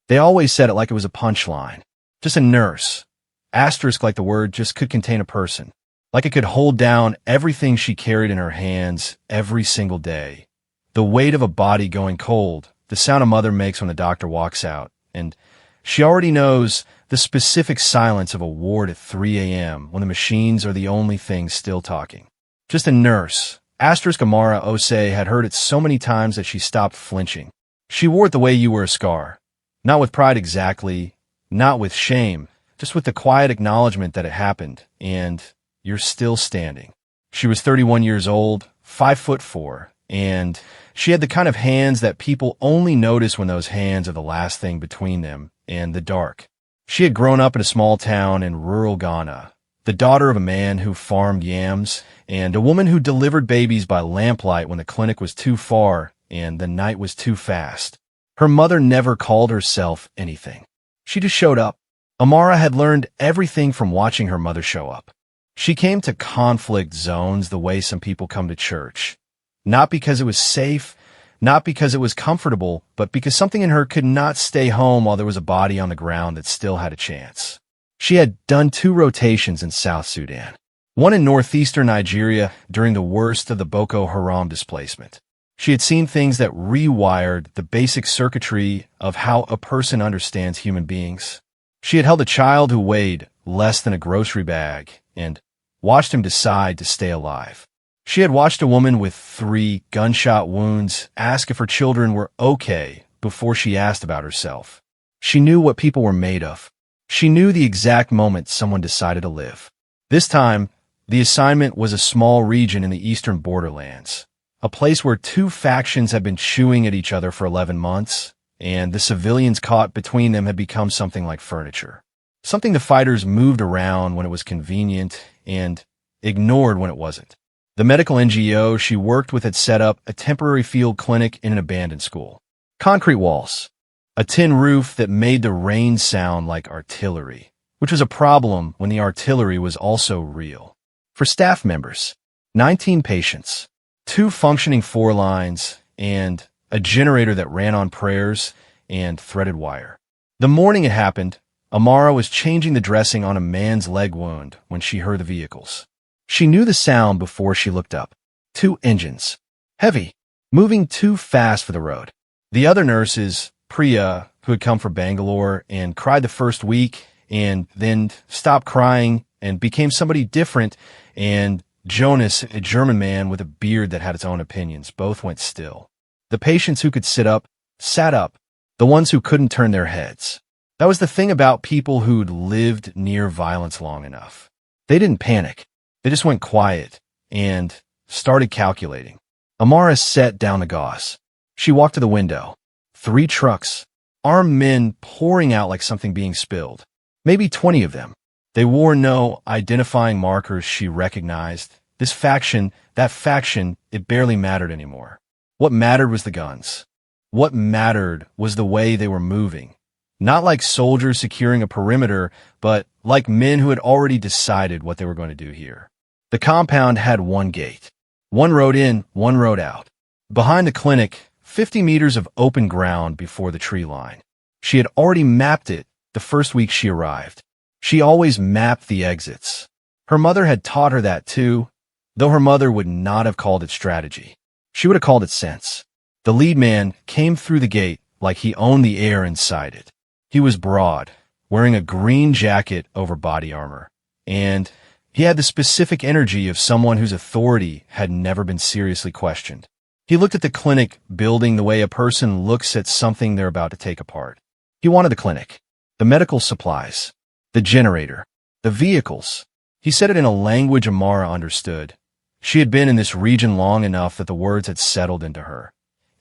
They always said it like it was a punchline. Just a nurse. Asterisk like the word just could contain a person. Like it could hold down everything she carried in her hands every single day. The weight of a body going cold, the sound a mother makes when the doctor walks out, and she already knows the specific silence of a ward at 3 a.m. when the machines are the only thing still talking. Just a nurse. Asterisk Amara Osei had heard it so many times that she stopped flinching. She wore it the way you wear a scar. Not with pride exactly, not with shame, just with the quiet acknowledgement that it happened, and you're still standing. She was 31 years old, 5'4", and she had the kind of hands that people only notice when those hands are the last thing between them and the dark. She had grown up in a small town in rural Ghana, the daughter of a man who farmed yams and a woman who delivered babies by lamplight when the clinic was too far and the night was too fast. Her mother never called herself anything. She just showed up. Amara had learned everything from watching her mother show up. She came to conflict zones the way some people come to church. Not because it was safe, not because it was comfortable, but because something in her could not stay home while there was a body on the ground that still had a chance. She had done 2 rotations in South Sudan, one in northeastern Nigeria during the worst of the Boko Haram displacement. She had seen things that rewired the basic circuitry of how a person understands human beings. She had held a child who weighed less than a grocery bag and watched him decide to stay alive. She had watched a woman with 3 gunshot wounds ask if her children were okay before she asked about herself. She knew what people were made of. She knew the exact moment someone decided to live. This time, the assignment was a small region in the eastern borderlands, a place where 2 factions had been chewing at each other for 11 months, and the civilians caught between them had become something like furniture. Something the fighters moved around when it was convenient and ignored when it wasn't. The medical NGO she worked with had set up a temporary field clinic in an abandoned school. Concrete walls, a tin roof that made the rain sound like artillery, which was a problem when the artillery was also real. For staff members, 19 patients, 2 functioning 4 lines, and a generator that ran on prayers and threaded wire. The morning it happened, Amara was changing the dressing on a man's leg wound when she heard the vehicles. She knew the sound before she looked up. 2 engines. Heavy. Moving too fast for the road. The other nurses, Priya, who had come from Bangalore and cried the first week and then stopped crying and became somebody different, and Jonas, a German man with a beard that had its own opinions, both went still. The patients who could sit up, sat up. The ones who couldn't turn their heads. That was the thing about people who'd lived near violence long enough. They didn't panic. They just went quiet and started calculating. Amara set down the gauze. She walked to the window. 3 trucks, armed men pouring out like something being spilled. Maybe 20 of them. They wore no identifying markers she recognized. This faction, that faction, it barely mattered anymore. What mattered was the guns. What mattered was the way they were moving. Not like soldiers securing a perimeter, but like men who had already decided what they were going to do here. The compound had 1 gate. 1 road in, 1 road out. Behind the clinic, 50 meters of open ground before the tree line. She had already mapped it the first week she arrived. She always mapped the exits. Her mother had taught her that too, though her mother would not have called it strategy. She would have called it sense. The lead man came through the gate like he owned the air inside it. He was broad, wearing a green jacket over body armor, and he had the specific energy of someone whose authority had never been seriously questioned. He looked at the clinic building the way a person looks at something they're about to take apart. He wanted the clinic, the medical supplies, the generator, the vehicles. He said it in a language Amara understood. She had been in this region long enough that the words had settled into her.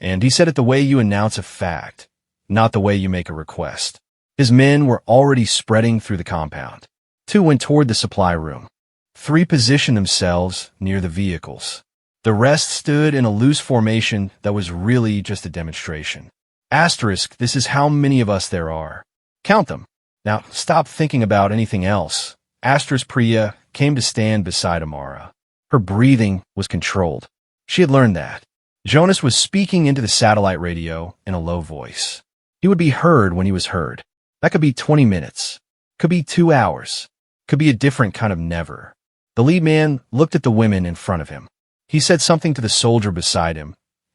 And he said it the way you announce a fact, not the way you make a request. His men were already spreading through the compound. 2 went toward the supply room. 3 positioned themselves near the vehicles. The rest stood in a loose formation that was really just a demonstration. Asterisk, this is how many of us there are. Count them. Now, stop thinking about anything else. Asterisk Priya came to stand beside Amara. Her breathing was controlled. She had learned that. Jonas was speaking into the satellite radio in a low voice. He would be heard when he was heard. That could be 20 minutes. Could be 2 hours. Could be a different kind of never. The lead man looked at the women in front of him. He said something to the soldier beside him,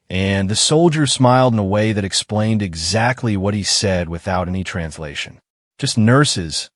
and the soldier smiled in a way that explained exactly what he said without any translation. Just nurses.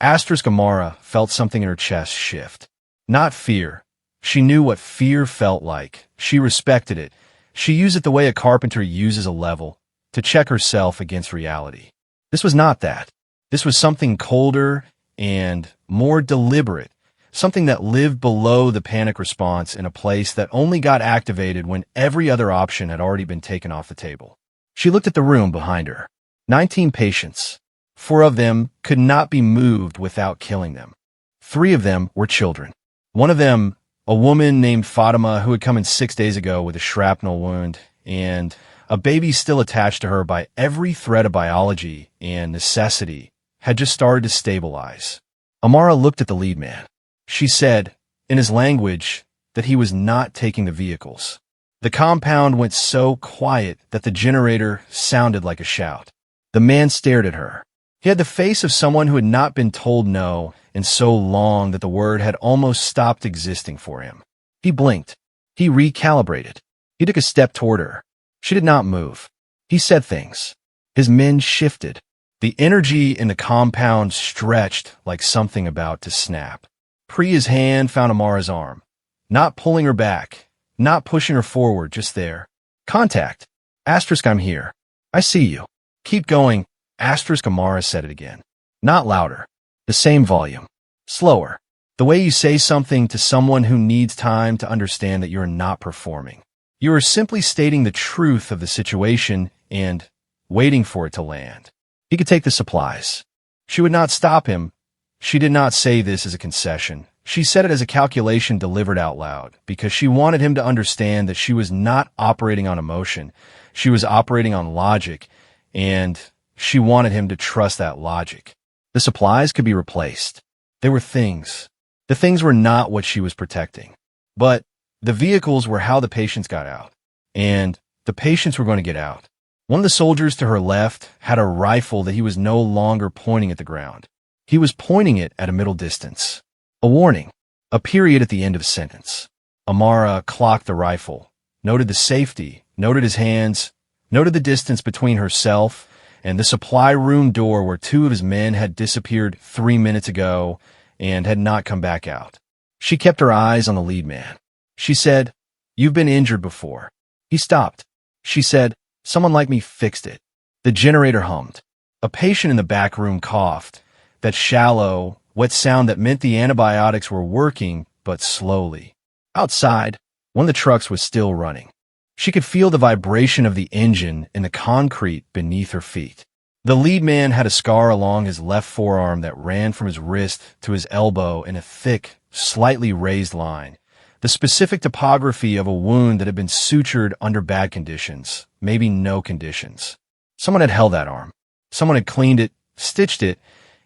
Asterisk Amara felt something in her chest shift. Not fear. She knew what fear felt like. She respected it. She used it the way a carpenter uses a level, to check herself against reality. This was not that. This was something colder and more deliberate, something that lived below the panic response in a place that only got activated when every other option had already been taken off the table. She looked at the room behind her. 19 patients. 4 of them could not be moved without killing them. 3 of them were children. One of them, a woman named Fatima who had come in 6 days ago with a shrapnel wound, and a baby still attached to her by every thread of biology and necessity, had just started to stabilize. Amara looked at the lead man. She said, in his language, that he was not taking the vehicles. The compound went so quiet that the generator sounded like a shout. The man stared at her. He had the face of someone who had not been told no in so long that the word had almost stopped existing for him. He blinked. He recalibrated. He took a step toward her. She did not move. He said things. His men shifted. The energy in the compound stretched like something about to snap. Priya's hand found Amara's arm. Not pulling her back. Not pushing her forward, just there. Contact. Asterisk, I'm here. I see you. Keep going. Asterisk, Amara said it again. Not louder. The same volume. Slower. The way you say something to someone who needs time to understand that you're not performing. You are simply stating the truth of the situation and waiting for it to land. He could take the supplies. She would not stop him. She did not say this as a concession. She said it as a calculation delivered out loud, because she wanted him to understand that she was not operating on emotion. She was operating on logic, and she wanted him to trust that logic. The supplies could be replaced. They were things. The things were not what she was protecting. But the vehicles were how the patients got out. And the patients were going to get out. One of the soldiers to her left had a rifle that he was no longer pointing at the ground. He was pointing it at a middle distance. A warning. A period at the end of a sentence. Amara clocked the rifle, noted the safety, noted his hands, noted the distance between herself and the supply room door where 2 of his men had disappeared 3 minutes ago and had not come back out. She kept her eyes on the lead man. She said, "You've been injured before." He stopped. She said, "Someone like me fixed it." The generator hummed. A patient in the back room coughed. That shallow, wet sound that meant the antibiotics were working, but slowly. Outside, one of the trucks was still running. She could feel the vibration of the engine in the concrete beneath her feet. The lead man had a scar along his left forearm that ran from his wrist to his elbow in a thick, slightly raised line. The specific topography of a wound that had been sutured under bad conditions, maybe no conditions. Someone had held that arm. Someone had cleaned it, stitched it,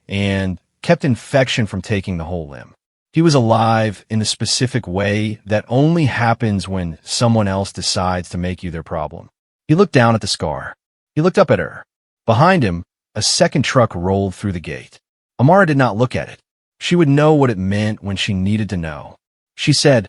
and kept infection from taking the whole limb. He was alive in the specific way that only happens when someone else decides to make you their problem. He looked down at the scar. He looked up at her. Behind him, a second truck rolled through the gate. Amara did not look at it. She would know what it meant when she needed to know. She said,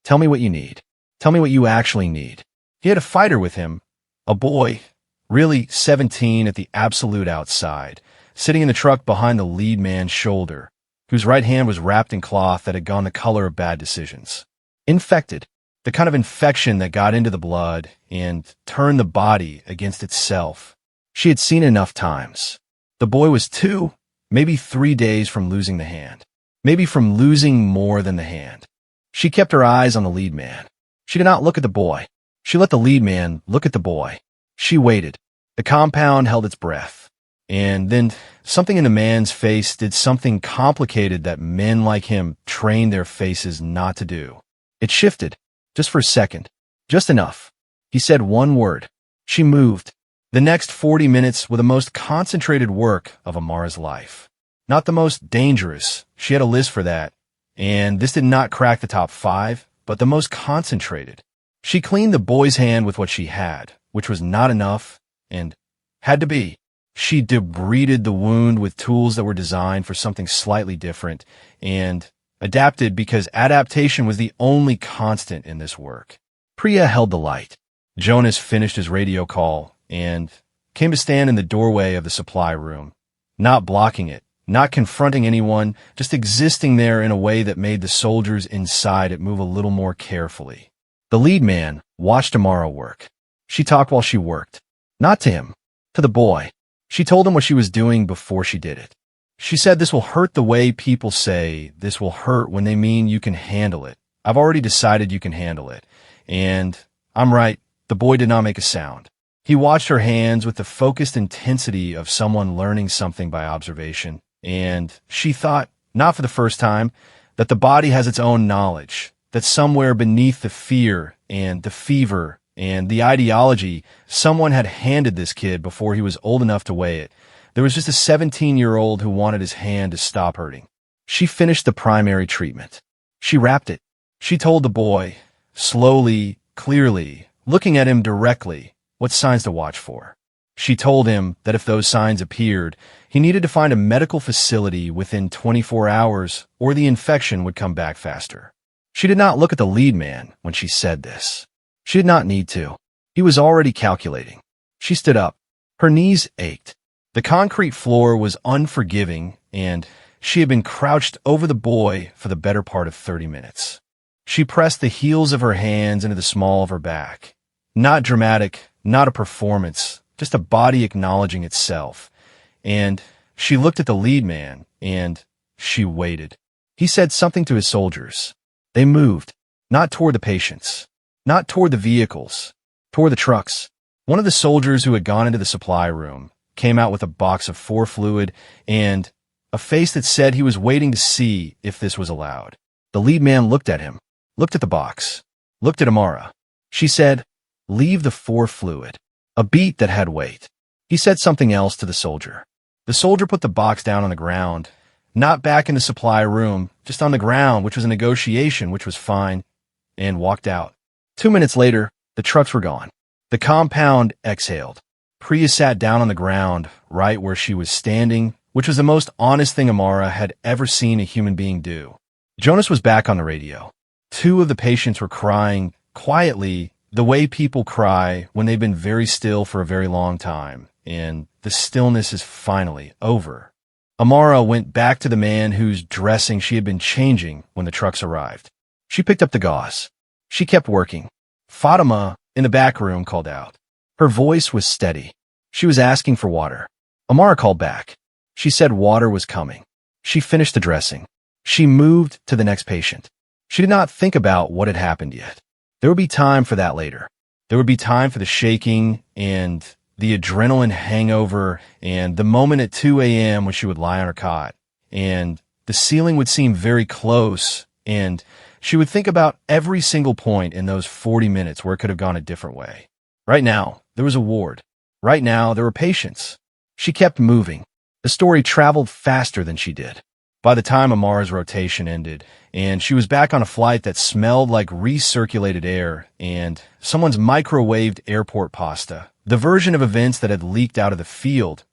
"Tell me what you need. Tell me what you actually need." He had a fighter with him, a boy, really 17 at the absolute outside, sitting in the truck behind the lead man's shoulder, whose right hand was wrapped in cloth that had gone the color of bad decisions. Infected, the kind of infection that got into the blood and turned the body against itself. She had seen it enough times. The boy was 2, maybe 3 days from losing the hand, maybe from losing more than the hand. She kept her eyes on the lead man. She did not look at the boy. She let the lead man look at the boy. She waited. The compound held its breath. And then something in the man's face did something complicated that men like him trained their faces not to do. It shifted, just for a second, just enough. He said one word. She moved. The next 40 minutes were the most concentrated work of Amara's life. Not the most dangerous. She had a list for that. And this did not crack the top 5, but the most concentrated. She cleaned the boy's hand with what she had, which was not enough and had to be. She debrided the wound with tools that were designed for something slightly different and adapted because adaptation was the only constant in this work. Priya held the light. Jonas finished his radio call and came to stand in the doorway of the supply room, not blocking it, not confronting anyone, just existing there in a way that made the soldiers inside it move a little more carefully. The lead man watched Amara work. She talked while she worked. Not to him, to the boy. She told him what she was doing before she did it. She said, "This will hurt the way people say this will hurt when they mean you can handle it. I've already decided you can handle it." And I'm right, the boy did not make a sound. He watched her hands with the focused intensity of someone learning something by observation. And she thought, not for the first time, that the body has its own knowledge, that somewhere beneath the fear and the fever and the ideology someone had handed this kid before he was old enough to weigh it. There was just a 17-year-old who wanted his hand to stop hurting. She finished the primary treatment. She wrapped it. She told the boy, slowly, clearly, looking at him directly, what signs to watch for. She told him that if those signs appeared, he needed to find a medical facility within 24 hours or the infection would come back faster. She did not look at the lead man when she said this. She did not need to. He was already calculating. She stood up. Her knees ached. The concrete floor was unforgiving, and she had been crouched over the boy for the better part of 30 minutes. She pressed the heels of her hands into the small of her back. Not dramatic, not a performance, just a body acknowledging itself. And she looked at the lead man, and she waited. He said something to his soldiers. They moved, not toward the patients, not toward the vehicles, toward the trucks. One of the soldiers who had gone into the supply room came out with a box of 4 fluid and a face that said he was waiting to see if this was allowed. The lead man looked at him, looked at the box, looked at Amara. She said, "Leave the 4 fluid." A beat that had weight. He said something else to the soldier. The soldier put the box down on the ground, not back in the supply room, just on the ground, which was a negotiation, which was fine, and walked out. 2 minutes later, the trucks were gone. The compound exhaled. Priya sat down on the ground, right where she was standing, which was the most honest thing Amara had ever seen a human being do. Jonas was back on the radio. 2 of the patients were crying quietly, the way people cry when they've been very still for a very long time, and the stillness is finally over. Amara went back to the man whose dressing she had been changing when the trucks arrived. She picked up the gauze. She kept working. Fatima, in the back room, called out. Her voice was steady. She was asking for water. Amara called back. She said water was coming. She finished the dressing. She moved to the next patient. She did not think about what had happened yet. There would be time for that later. There would be time for the shaking and the adrenaline hangover and the moment at 2 a.m. when she would lie on her cot. And the ceiling would seem very close, and she would think about every single point in those 40 minutes where it could have gone a different way. Right now, there was a ward. Right now, there were patients. She kept moving. The story traveled faster than she did. By the time Amara's rotation ended, and she was back on a flight that smelled like recirculated air and someone's microwaved airport pasta, the version of events that had leaked out of the field,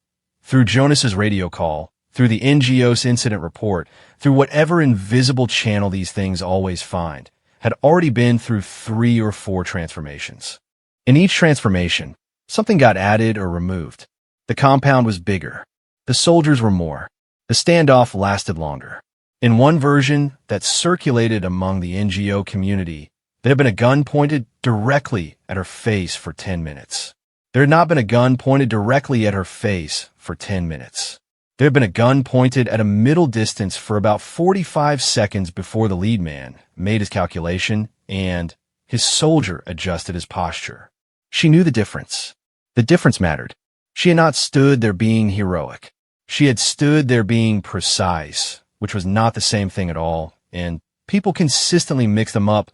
through Jonas's radio call, through the NGO's incident report, through whatever invisible channel these things always find, had already been through 3 or 4 transformations. In each transformation, something got added or removed. The compound was bigger. The soldiers were more. The standoff lasted longer. In one version that circulated among the NGO community, there had been a gun pointed directly at her face for 10 minutes. There had not been a gun pointed directly at her face for 10 minutes. There had been a gun pointed at a middle distance for about 45 seconds before the lead man made his calculation and his soldier adjusted his posture. She knew the difference. The difference mattered. She had not stood there being heroic. She had stood there being precise, which was not the same thing at all, and people consistently mix them up,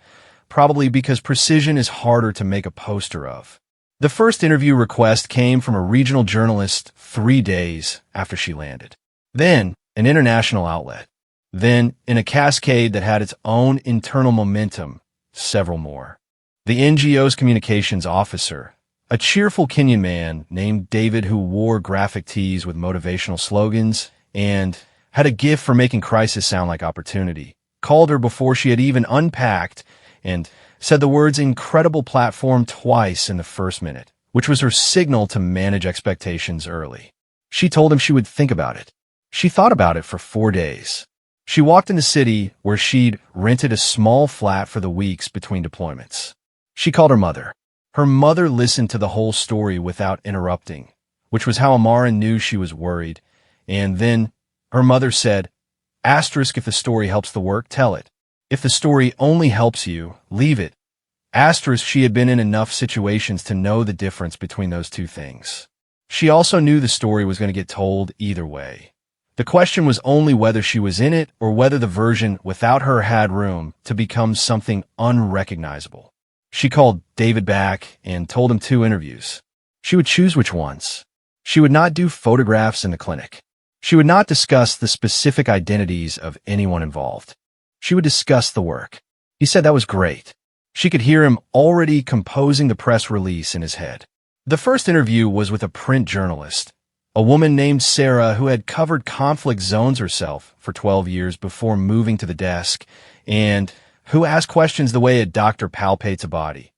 probably because precision is harder to make a poster of. The first interview request came from a regional journalist 3 days after she landed. Then, an international outlet. Then, in a cascade that had its own internal momentum, several more. The NGO's communications officer, a cheerful Kenyan man named David who wore graphic tees with motivational slogans and had a gift for making crisis sound like opportunity, called her before she had even unpacked and said the words incredible platform twice in the first minute, which was her signal to manage expectations early. She told him she would think about it. She thought about it for 4 days. She walked in the city where she'd rented a small flat for the weeks between deployments. She called her mother. Her mother listened to the whole story without interrupting, which was how Amara knew she was worried. And then her mother said, asterisk if the story helps the work, tell it. If the story only helps you, leave it. Asterisk she had been in enough situations to know the difference between those two things. She also knew the story was going to get told either way. The question was only whether she was in it or whether the version without her had room to become something unrecognizable. She called David back and told him 2 interviews. She would choose which ones. She would not do photographs in the clinic. She would not discuss the specific identities of anyone involved. She would discuss the work. He said that was great. She could hear him already composing the press release in his head. The first interview was with a print journalist, a woman named Sarah who had covered conflict zones herself for 12 years before moving to the desk, and who asked questions the way a doctor palpates a body,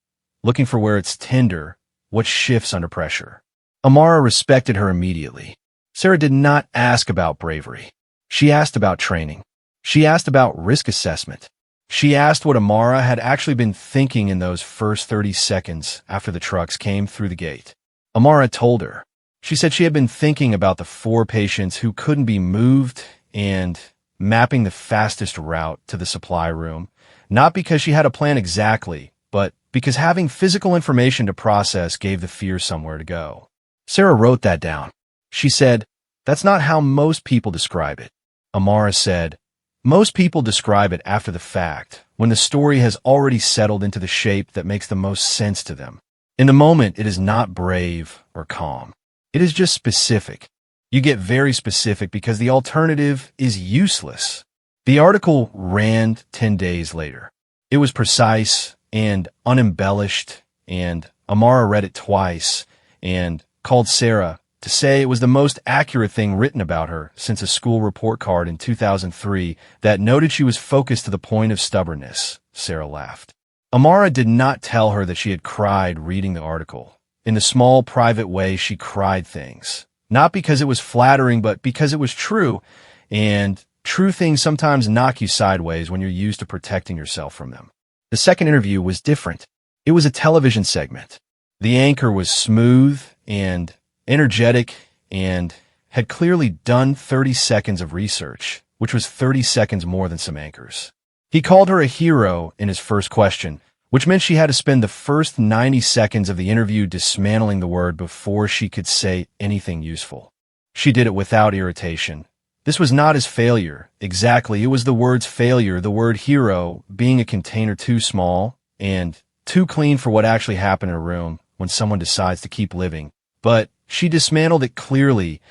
looking for where it's tender, what shifts under pressure. Amara respected her immediately. Sarah did not ask about bravery. She asked about training. She asked about risk assessment. She asked what Amara had actually been thinking in those first 30 seconds after the trucks came through the gate. Amara told her. She said she had been thinking about the 4 patients who couldn't be moved and mapping the fastest route to the supply room, not because she had a plan exactly, but because having physical information to process gave the fear somewhere to go. Sarah wrote that down. She said, that's not how most people describe it. Amara said, most people describe it after the fact, when the story has already settled into the shape that makes the most sense to them. In the moment, it is not brave or calm. It is just specific. You get very specific because the alternative is useless. The article ran 10 days later. It was precise and unembellished, and Amara read it twice and called Sarah to say it was the most accurate thing written about her since a school report card in 2003 that noted she was focused to the point of stubbornness. Sarah laughed. Amara did not tell her that she had cried reading the article. In the small, private way she cried things. Not because it was flattering, but because it was true, and true things sometimes knock you sideways when you're used to protecting yourself from them. The second interview was different. It was a television segment. The anchor was smooth and energetic and had clearly done 30 seconds of research, which was 30 seconds more than some anchors. He called her a hero in his first question, which meant she had to spend the first 90 seconds of the interview dismantling the word before she could say anything useful. She did it without irritation. This was not his failure. Exactly, it was the word's failure, the word hero, being a container too small and too clean for what actually happened in a room when someone decides to keep living. But she dismantled it clearly,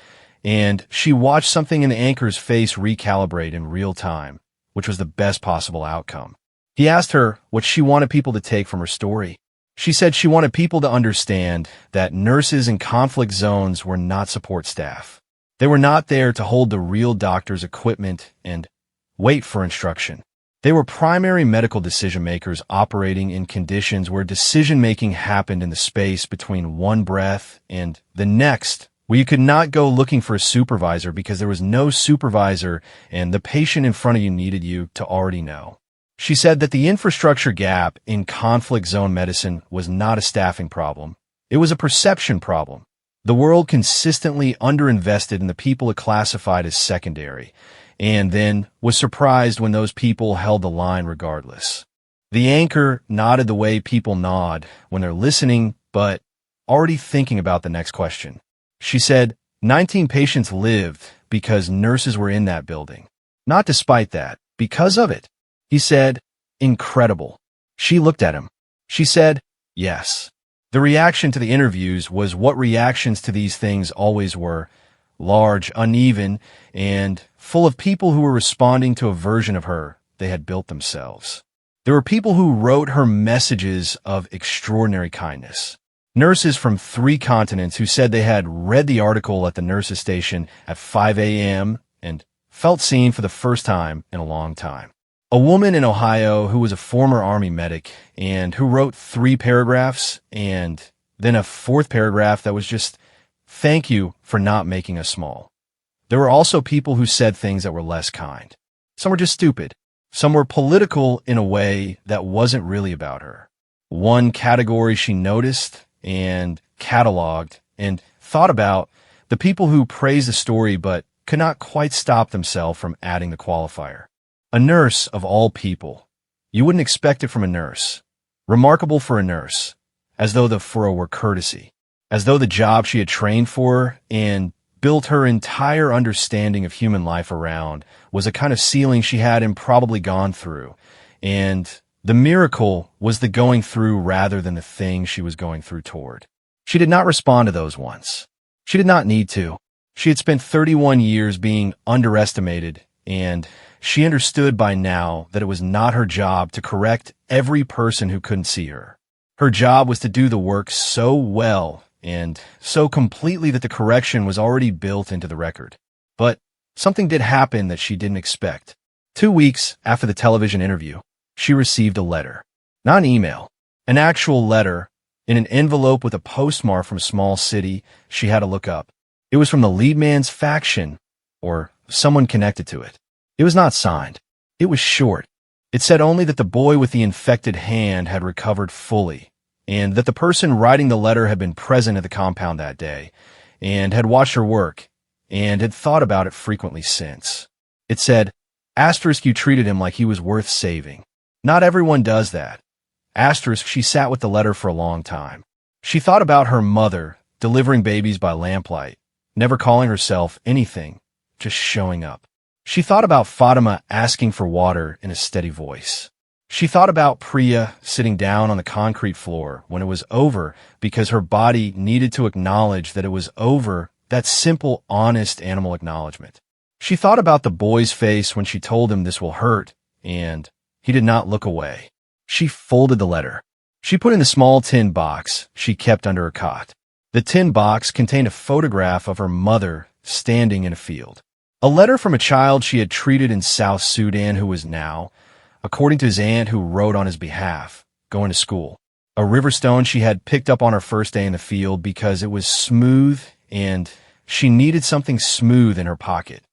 and she watched something in the anchor's face recalibrate in real time, which was the best possible outcome. He asked her what she wanted people to take from her story. She said she wanted people to understand that nurses in conflict zones were not support staff. They were not there to hold the real doctor's equipment and wait for instruction. They were primary medical decision makers operating in conditions where decision-making happened in the space between one breath and the next, where you could not go looking for a supervisor because there was no supervisor and the patient in front of you needed you to already know. She said that the infrastructure gap in conflict zone medicine was not a staffing problem. It was a perception problem. The world consistently underinvested in the people it classified as secondary, and then was surprised when those people held the line regardless. The anchor nodded the way people nod when they're listening, but already thinking about the next question. She said, 19 patients lived because nurses were in that building. Not despite that, because of it. He said, incredible. She looked at him. She said, yes. The reaction to the interviews was what reactions to these things always were. Large, uneven, and full of people who were responding to a version of her they had built themselves. There were people who wrote her messages of extraordinary kindness. Nurses from 3 continents who said they had read the article at the nurses' station at 5 a.m. and felt seen for the first time in a long time. A woman in Ohio who was a former Army medic and who wrote 3 paragraphs and then a 4th paragraph that was just, "Thank you for not making us small." There were also people who said things that were less kind. Some were just stupid. Some were political in a way that wasn't really about her. One category she noticed and cataloged and thought about: the people who praised the story but could not quite stop themselves from adding the qualifier. A nurse of all people. You wouldn't expect it from a nurse. Remarkable for a nurse. As though the furrow were courtesy. As though the job she had trained for and built her entire understanding of human life around was a kind of ceiling she hadn't probably gone through. And the miracle was the going through rather than the thing she was going through toward. She did not respond to those once. She did not need to. She had spent 31 years being underestimated, and she understood by now that it was not her job to correct every person who couldn't see her. Her job was to do the work so well and so completely that the correction was already built into the record. But something did happen that she didn't expect. 2 weeks after the television interview, she received a letter. Not an email, an actual letter in an envelope with a postmark from a small city she had to look up. It was from the lead man's faction, or someone connected to it. It was not signed. It was short. It said only that the boy with the infected hand had recovered fully, and that the person writing the letter had been present at the compound that day, and had watched her work, and had thought about it frequently since. It said, "Asterisk, you treated him like he was worth saving. Not everyone does that." Asterisk, she sat with the letter for a long time. She thought about her mother delivering babies by lamplight, never calling herself anything, just showing up. She thought about Fatima asking for water in a steady voice. She thought about Priya sitting down on the concrete floor when it was over because her body needed to acknowledge that it was over, that simple, honest animal acknowledgement. She thought about the boy's face when she told him this will hurt, and he did not look away. She folded the letter. She put it in the small tin box she kept under her cot. The tin box contained a photograph of her mother standing in a field. A letter from a child she had treated in South Sudan who was now, according to his aunt who wrote on his behalf, going to school. A river stone she had picked up on her first day in the field because it was smooth and she needed something smooth in her pocket.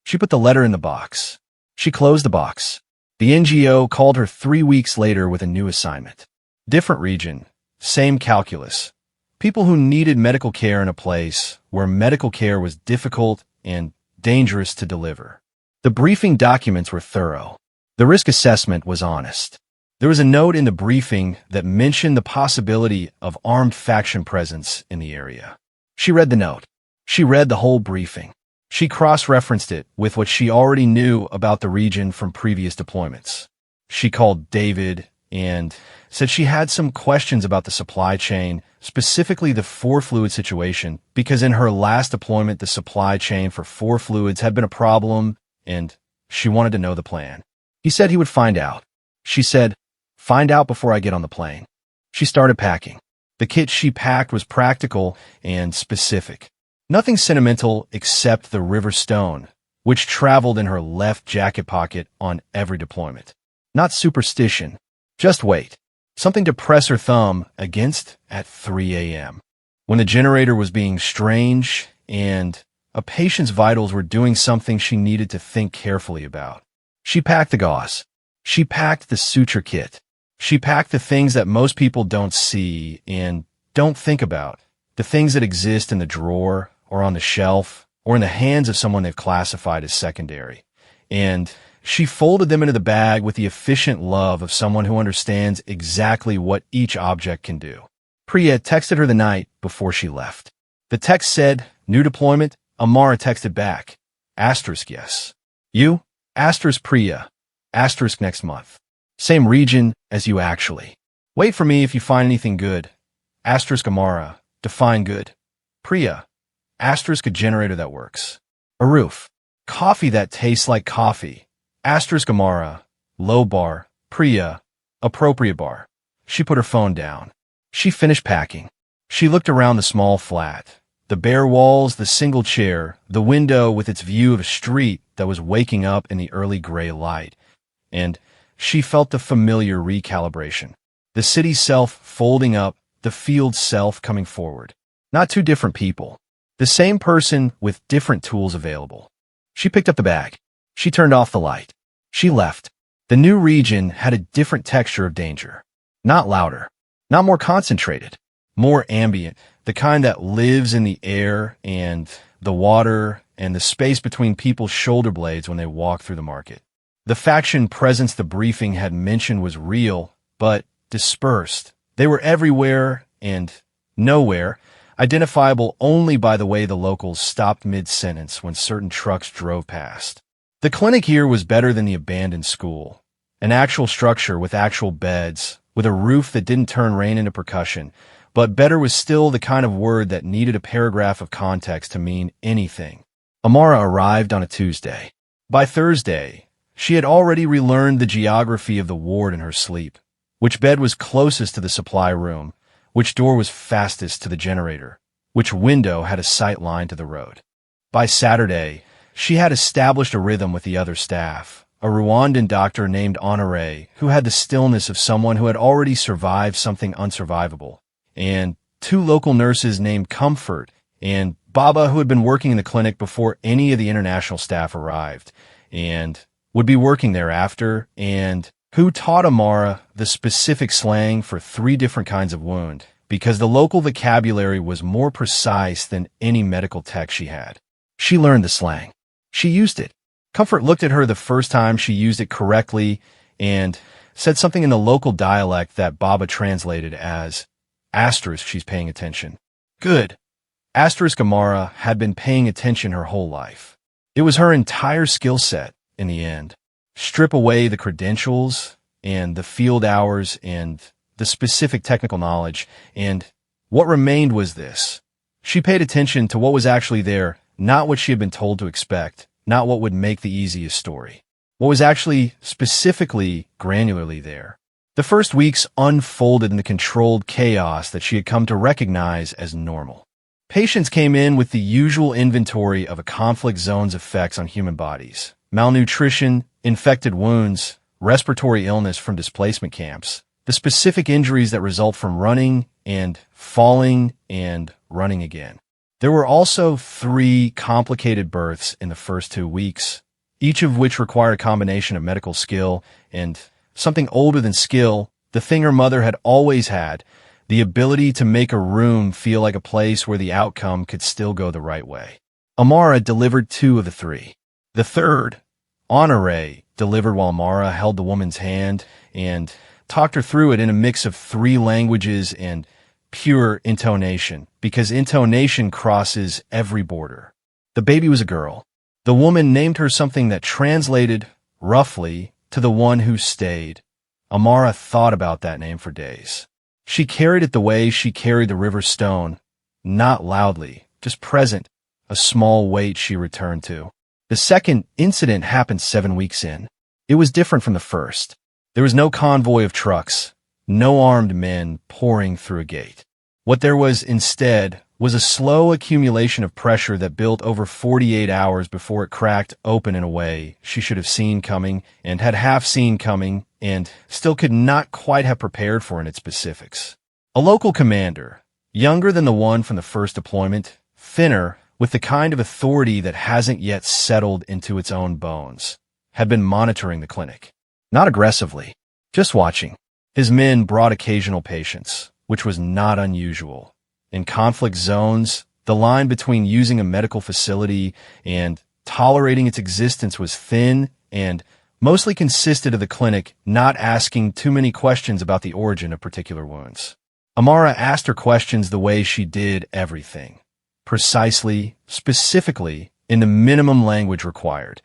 She put the letter in the box. She closed the box. The NGO called her 3 weeks later with a new assignment. Different region, same calculus. People who needed medical care in a place where medical care was difficult and dangerous to deliver. The briefing documents were thorough. The risk assessment was honest. There was a note in the briefing that mentioned the possibility of armed faction presence in the area. She read the note. She read the whole briefing. She cross-referenced it with what she already knew about the region from previous deployments. She called David and said she had some questions about the supply chain, specifically the 4 fluid situation, because in her last deployment, the supply chain for 4 fluids had been a problem, and she wanted to know the plan. He said he would find out. She said, "Find out before I get on the plane." She started packing. The kit she packed was practical and specific. Nothing sentimental except the river stone, which traveled in her left jacket pocket on every deployment. Not superstition. Just wait. Something to press her thumb against at 3 a.m. when the generator was being strange and a patient's vitals were doing something she needed to think carefully about. She packed the gauze. She packed the suture kit. She packed the things that most people don't see and don't think about, the things that exist in the drawer or on the shelf or in the hands of someone they've classified as secondary. And she folded them into the bag with the efficient love of someone who understands exactly what each object can do. Priya texted her the night before she left. The text said, "New deployment." Amara texted back, "Asterisk yes." "You?" Asterisk Priya. Asterisk next month. Same region as you actually. "Wait for me if you find anything good." Asterisk Amara. Define good. Priya. Asterisk a generator that works. A roof. Coffee that tastes like coffee. Asterisk Amara. Low bar. Priya. Appropriate bar. She put her phone down. She finished packing. She looked around the small flat. The bare walls, the single chair, the window with its view of a street that was waking up in the early gray light. And she felt the familiar recalibration. The city self folding up, the field self coming forward. Not two different people. The same person with different tools available. She picked up the bag. She turned off the light. She left. The new region had a different texture of danger. Not louder. Not more concentrated. More ambient. The kind that lives in the air and the water and the space between people's shoulder blades when they walk through the market. The faction presence the briefing had mentioned was real, but dispersed. They were everywhere and nowhere, identifiable only by the way the locals stopped mid-sentence when certain trucks drove past. The clinic here was better than the abandoned school. An actual structure with actual beds, with a roof that didn't turn rain into percussion, but better was still the kind of word that needed a paragraph of context to mean anything. Amara arrived on a Tuesday. By Thursday, she had already relearned the geography of the ward in her sleep. Which bed was closest to the supply room, which door was fastest to the generator, which window had a sight line to the road. By Saturday, she had established a rhythm with the other staff, a Rwandan doctor named Honoré, who had the stillness of someone who had already survived something unsurvivable, and two local nurses named Comfort and Baba, who had been working in the clinic before any of the international staff arrived, and would be working thereafter, and who taught Amara the specific slang for 3 different kinds of wound, because the local vocabulary was more precise than any medical tech she had. She learned the slang. She used it. Comfort looked at her the first time she used it correctly and said something in the local dialect that Baba translated as, asterisk, she's paying attention. Good. Asterisk Amara had been paying attention her whole life. It was her entire skill set in the end. Strip away the credentials and the field hours and the specific technical knowledge, and what remained was this. She paid attention to what was actually there, not what she had been told to expect, not what would make the easiest story. What was actually specifically, granularly there. The first weeks unfolded in the controlled chaos that she had come to recognize as normal. Patients came in with the usual inventory of a conflict zone's effects on human bodies. Malnutrition, infected wounds, respiratory illness from displacement camps, the specific injuries that result from running and falling and running again. There were also 3 complicated births in the first 2 weeks, each of which required a combination of medical skill and something older than skill, the thing her mother had always had, the ability to make a room feel like a place where the outcome could still go the right way. Amara delivered 2 of the 3. The third, Honoré, delivered while Amara held the woman's hand and talked her through it in a mix of 3 languages and pure intonation, because intonation crosses every border. The baby was a girl. The woman named her something that translated, roughly, to the one who stayed. Amara thought about that name for days. She carried it the way she carried the river stone, not loudly, just present, a small weight she returned to. The second incident happened 7 weeks in. It was different from the first. There was no convoy of trucks, no armed men pouring through a gate. What there was instead was a slow accumulation of pressure that built over 48 hours before it cracked open in a way she should have seen coming and had half seen coming and still could not quite have prepared for in its specifics. A local commander, younger than the one from the first deployment, thinner, with the kind of authority that hasn't yet settled into its own bones, had been monitoring the clinic. Not aggressively, just watching. His men brought occasional patients, which was not unusual. In conflict zones, the line between using a medical facility and tolerating its existence was thin and mostly consisted of the clinic not asking too many questions about the origin of particular wounds. Amara asked her questions the way she did everything. Precisely, specifically, in the minimum language required,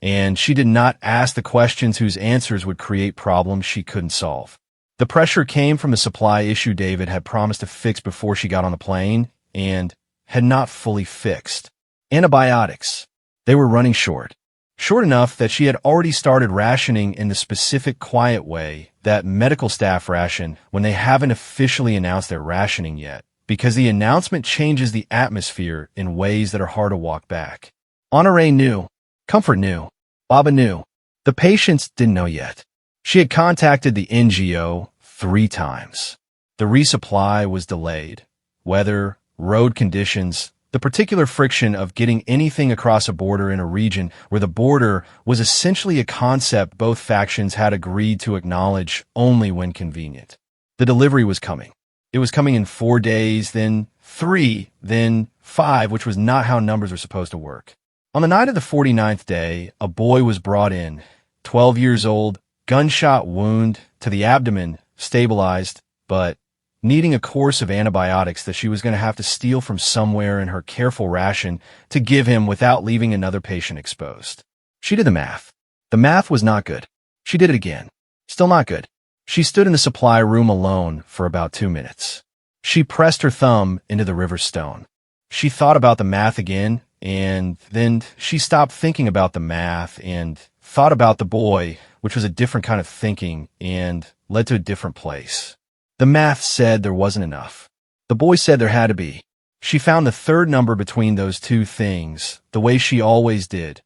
and she did not ask the questions whose answers would create problems she couldn't solve. The pressure came from the supply issue David had promised to fix before she got on the plane, and had not fully fixed. Antibiotics. They were running short. Short enough that she had already started rationing in the specific quiet way that medical staff ration when they haven't officially announced their rationing yet, because the announcement changes the atmosphere in ways that are hard to walk back. Honore knew. Comfort knew. Baba knew. The patients didn't know yet. She had contacted the NGO 3 times. The resupply was delayed. Weather, road conditions, the particular friction of getting anything across a border in a region where the border was essentially a concept both factions had agreed to acknowledge only when convenient. The delivery was coming. It was coming in 4 days, then 3, then 5, which was not how numbers were supposed to work. On the night of the 49th day, a boy was brought in, 12 years old, gunshot wound to the abdomen, stabilized, but needing a course of antibiotics that she was going to have to steal from somewhere in her careful ration to give him without leaving another patient exposed. She did the math. The math was not good. She did it again. Still not good. She stood in the supply room alone for about 2 minutes. She pressed her thumb into the river stone. She thought about the math again, and then she stopped thinking about the math and thought about the boy, which was a different kind of thinking and led to a different place. The math said there wasn't enough. The boy said there had to be. She found the third number between those two things, the way she always did.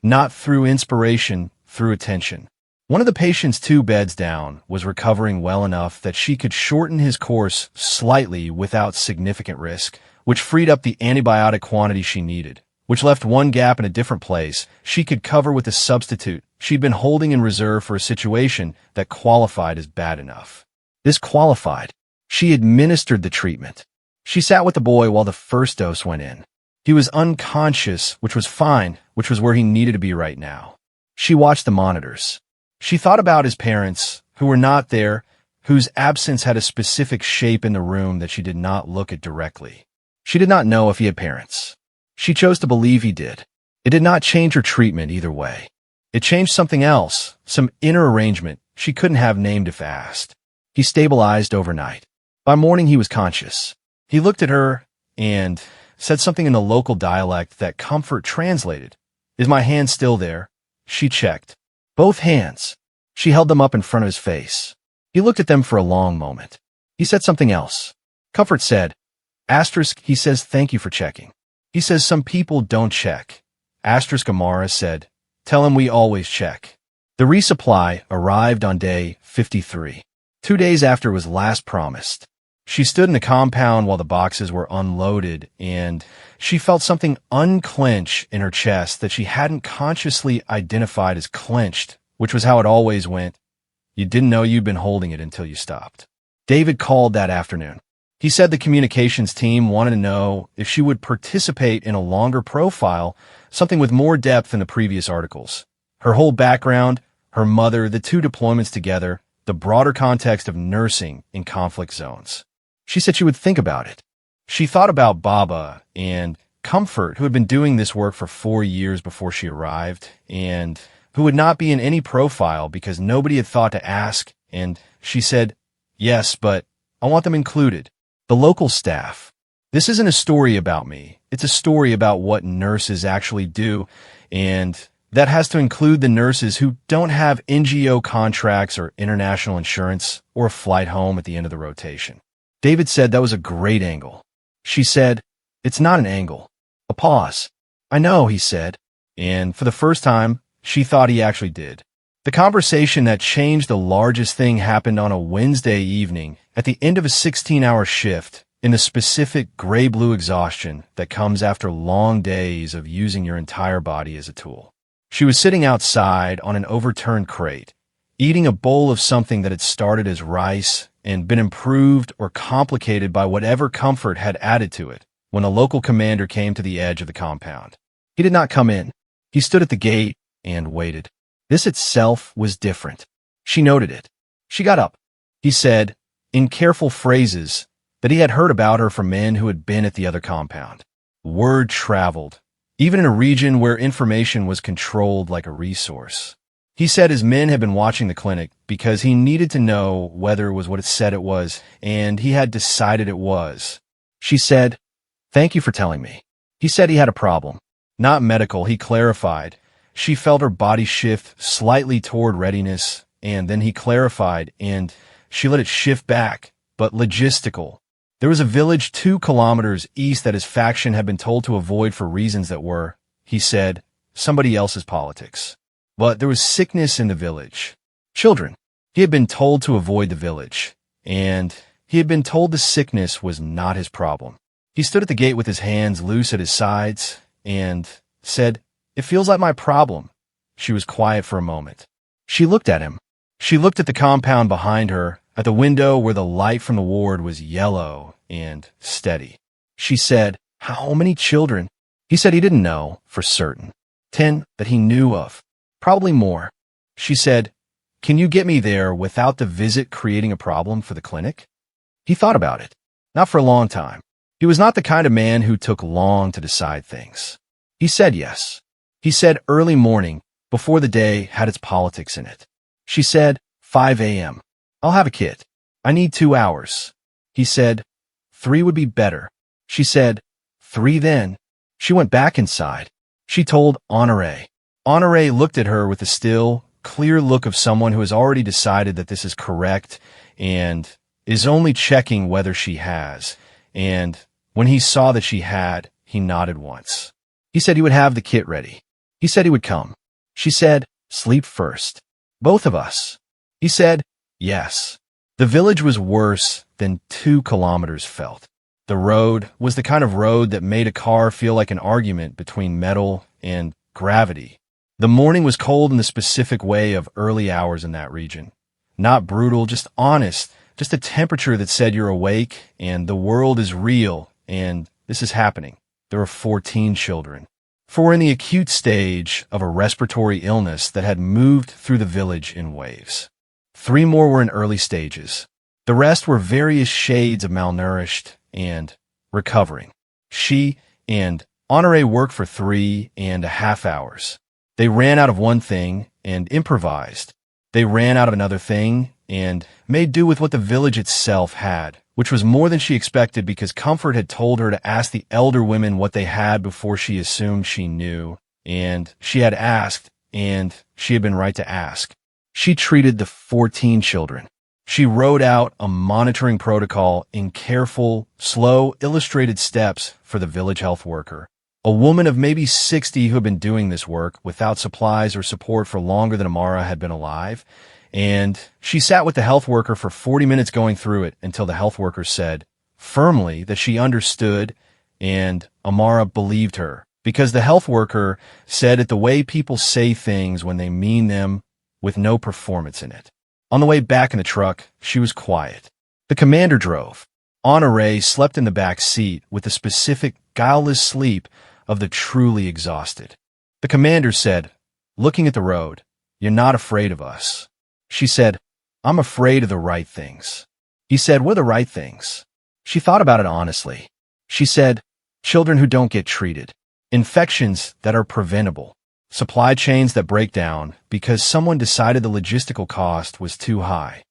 Not through inspiration, through attention. One of the patients 2 beds down was recovering well enough that she could shorten his course slightly without significant risk, which freed up the antibiotic quantity she needed, which left one gap in a different place she could cover with a substitute she'd been holding in reserve for a situation that qualified as bad enough. This qualified. She administered the treatment. She sat with the boy while the first dose went in. He was unconscious, which was fine, which was where he needed to be right now. She watched the monitors. She thought about his parents, who were not there, whose absence had a specific shape in the room that she did not look at directly. She did not know if he had parents. She chose to believe he did. It did not change her treatment either way. It changed something else, some inner arrangement she couldn't have named if asked. He stabilized overnight. By morning, he was conscious. He looked at her and said something in the local dialect that Comfort translated. Is my hand still there? She checked. Both hands. She held them up in front of his face. He looked at them for a long moment. He said something else. Comfort said, Asterisk, he says thank you for checking. He says some people don't check. Asterisk Amara said, tell him we always check. The resupply arrived on day 53. 2 days after it was last promised. She stood in the compound while the boxes were unloaded, and she felt something unclench in her chest that she hadn't consciously identified as clenched, which was how it always went. You didn't know you'd been holding it until you stopped. David called that afternoon. He said the communications team wanted to know if she would participate in a longer profile, something with more depth in the previous articles. Her whole background, her mother, the 2 deployments together, the broader context of nursing in conflict zones. She said she would think about it. She thought about Baba and Comfort, who had been doing this work for 4 years before she arrived, and who would not be in any profile because nobody had thought to ask, and she said, yes, but I want them included. The local staff. This isn't a story about me. It's a story about what nurses actually do, and that has to include the nurses who don't have NGO contracts or international insurance or a flight home at the end of the rotation. David said that was a great angle. She said, it's not an angle. A pause. I know, he said. And for the first time, she thought he actually did. The conversation that changed the largest thing happened on a Wednesday evening at the end of a 16-hour shift in the specific gray-blue exhaustion that comes after long days of using your entire body as a tool. She was sitting outside on an overturned crate, eating a bowl of something that had started as rice and been improved or complicated by whatever Comfort had added to it when a local commander came to the edge of the compound. He did not come in. He stood at the gate and waited. This itself was different. She noted it. She got up. He said, in careful phrases, that he had heard about her from men who had been at the other compound. Word traveled, even in a region where information was controlled like a resource. He said his men had been watching the clinic because he needed to know whether it was what it said it was, and he had decided it was. She said, thank you for telling me. He said he had a problem. Not medical, he clarified. She felt her body shift slightly toward readiness, and then he clarified, and she let it shift back, but logistical. There was a village 2 kilometers east that his faction had been told to avoid for reasons that were, he said, somebody else's politics. But there was sickness in the village. Children. He had been told to avoid the village, and he had been told the sickness was not his problem. He stood at the gate with his hands loose at his sides and said, "It feels like my problem." She was quiet for a moment. She looked at him. She looked at the compound behind her, at the window where the light from the ward was yellow and steady. She said, "How many children?" He said he didn't know for certain. 10 that he knew of. Probably more. She said, "Can you get me there without the visit creating a problem for the clinic?" He thought about it. Not for a long time. He was not the kind of man who took long to decide things. He said yes. He said early morning, before the day had its politics in it. She said, 5 a.m. "I'll have a kit. I need 2 hours." He said, 3 would be better. She said, 3 then. She went back inside. She told Honoré. Honoré looked at her with a still, clear look of someone who has already decided that this is correct and is only checking whether she has. And when he saw that she had, he nodded once. He said he would have the kit ready. He said he would come. She said, "Sleep first. Both of us." He said, "Yes." The village was worse than 2 kilometers felt. The road was the kind of road that made a car feel like an argument between metal and gravity. The morning was cold in the specific way of early hours in that region. Not brutal, just honest, just a temperature that said you're awake and the world is real and this is happening. There were 14 children. 4 in the acute stage of a respiratory illness that had moved through the village in waves. 3 more were in early stages. The rest were various shades of malnourished and recovering. She and Honoré worked for 3.5 hours. They ran out of one thing and improvised. They ran out of another thing and made do with what the village itself had, which was more than she expected because comfort had told her to ask the elder women what they had before she assumed she knew. And she had asked, and she had been right to ask. She treated the 14 children. She wrote out a monitoring protocol in careful, slow, illustrated steps for the village health worker. A woman of maybe 60 who had been doing this work without supplies or support for longer than Amara had been alive. And she sat with the health worker for 40 minutes going through it until the health worker said, firmly, that she understood, and Amara believed her. Because the health worker said it the way people say things when they mean them with no performance in it. On the way back in the truck, she was quiet. The commander drove. Honoré slept in the back seat with the specific, guileless sleep of the truly exhausted. The commander said, looking at the road, "You're not afraid of us." She said, "I'm afraid of the right things." He said, "What are the right things?" She thought about it honestly. She said, "Children who don't get treated. Infections that are preventable. Supply chains that break down because someone decided the logistical cost was too high."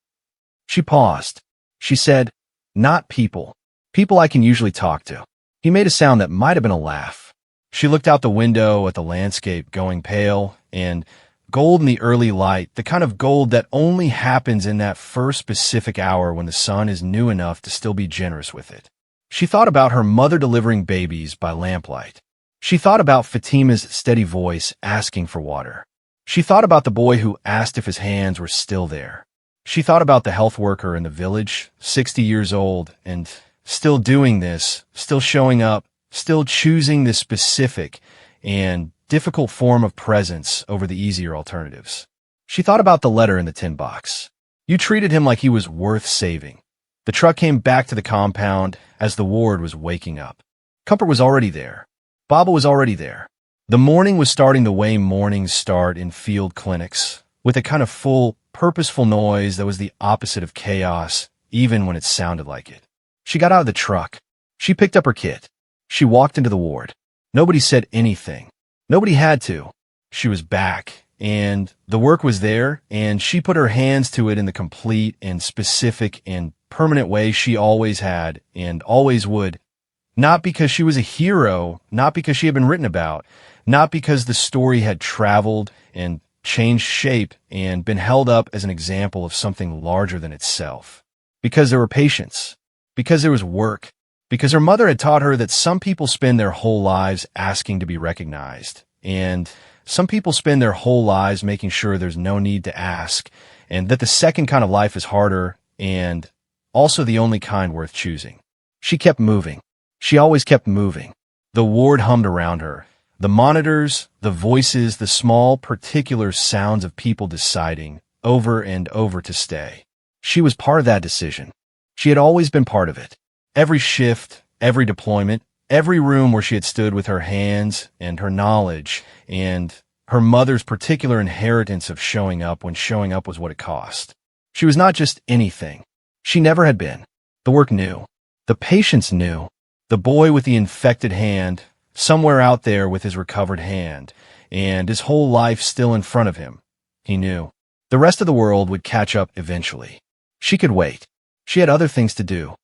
She paused. She said, "Not people. People I can usually talk to." He made a sound that might have been a laugh. She looked out the window at the landscape going pale and gold in the early light, the kind of gold that only happens in that first specific hour when the sun is new enough to still be generous with it. She thought about her mother delivering babies by lamplight. She thought about Fatima's steady voice asking for water. She thought about the boy who asked if his hands were still there. She thought about the health worker in the village, 60 years old, and still doing this, still showing up, still choosing this specific and difficult form of presence over the easier alternatives. She thought about the letter in the tin box. You treated him like he was worth saving. The truck came back to the compound as the ward was waking up. Comfort was already there. Baba was already there. The morning was starting the way mornings start in field clinics, with a kind of full, purposeful noise that was the opposite of chaos, even when it sounded like it. She got out of the truck. She picked up her kit. She walked into the ward. Nobody said anything. Nobody had to. She was back, and the work was there, and she put her hands to it in the complete and specific and permanent way she always had and always would. Not because she was a hero, not because she had been written about, not because the story had traveled and changed shape and been held up as an example of something larger than itself. Because there were patients. because there was work, because her mother had taught her that some people spend their whole lives asking to be recognized, and some people spend their whole lives making sure there's no need to ask, and that the second kind of life is harder and also the only kind worth choosing. She kept moving. She always kept moving. The ward hummed around her. The monitors, the voices, the small, particular sounds of people deciding over and over to stay. She was part of that decision. She had always been part of it. Every shift, every deployment, every room where she had stood with her hands and her knowledge and her mother's particular inheritance of showing up when showing up was what it cost. She was not just anything. She never had been. The work knew. The patients knew. The boy with the infected hand, somewhere out there with his recovered hand, and his whole life still in front of him. He knew. The rest of the world would catch up eventually. She could wait. She had other things to do.